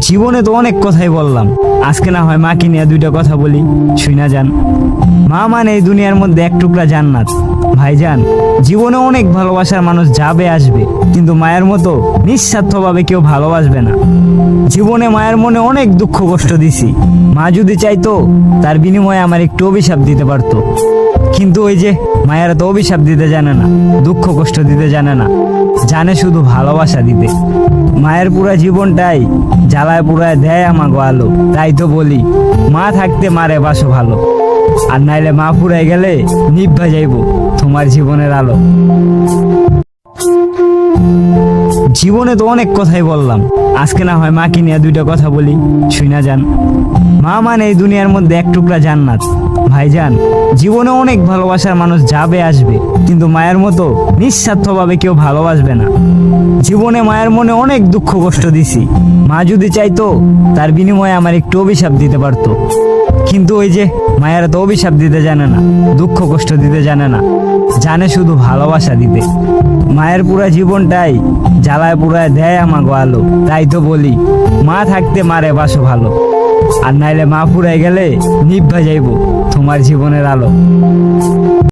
জীবনে তো অনেক কথাই বললাম, আজকে না হয় মাকে নিয়ে দুইটা কথা বলি, শুনা যান। মা মানে এই দুনিয়ার মধ্যে এক টুকরা জান্নাত। ভাইজান, জীবনে অনেক ভালোবাসার মানুষ যাবে আসবে, কিন্তু মায়ের মতো নিঃস্বার্থভাবে কেউ ভালোবাসবে না। জীবনে মায়ের মনে অনেক দুঃখ কষ্ট দিছি, মা যদি চাইতো তার বিনিময়ে আমার একটু অভিশাপ দিতে পারতো, কিন্তু ওই যে মায়েরা তো অভিশাপ দিতে জানে না, দুঃখ কষ্ট দিতে জানে না, জানে শুধু ভালোবাসা দিতে। মায়ের পুরা জীবনটাই জ্বালায় পুরায় দেয় আমাগো আলো, তাই তো বলি মা থাকতে মারে বাসো ভালো, আর নাইলে মা পুরাই গেলে নিভা যাইব তোমার জীবনের আলো। জীবনে তো অনেক কথাই বললাম, আজকে না হয় মাকে নিয়ে দুইটা কথা বলি, শুনা যান। মা মানে এই দুনিয়ার মধ্যে এক টুকরা জান্নাত। ভাইজান, জীবনে অনেক ভালোবাসার মানুষ যাবে আসবে, কিন্তু মায়ের মতো নিঃস্বার্থভাবে কেউ ভালোবাসবে না। জীবনে মায়ের মনে অনেক দুঃখ কষ্ট দিছি, মা যদি চাইতো তার বিনিময়ে আমার একটু অভিশাপ দিতে পারতো, কিন্তু ওই যে মায়েরা তো অভিশাপ দিতে জানে না, দুঃখ কষ্ট দিতে জানে না, জানে শুধু ভালোবাসা দিতে। মায়ের পুরা জীবনটাই জ্বালায় পুরায় দেয় আমাগো আলো, তাই তো বলি মা থাকতে মারে বাসো ভালো, আর নাইলে মা পুরাই গেলে নিভা যাইব তোমার জীবনের আলো।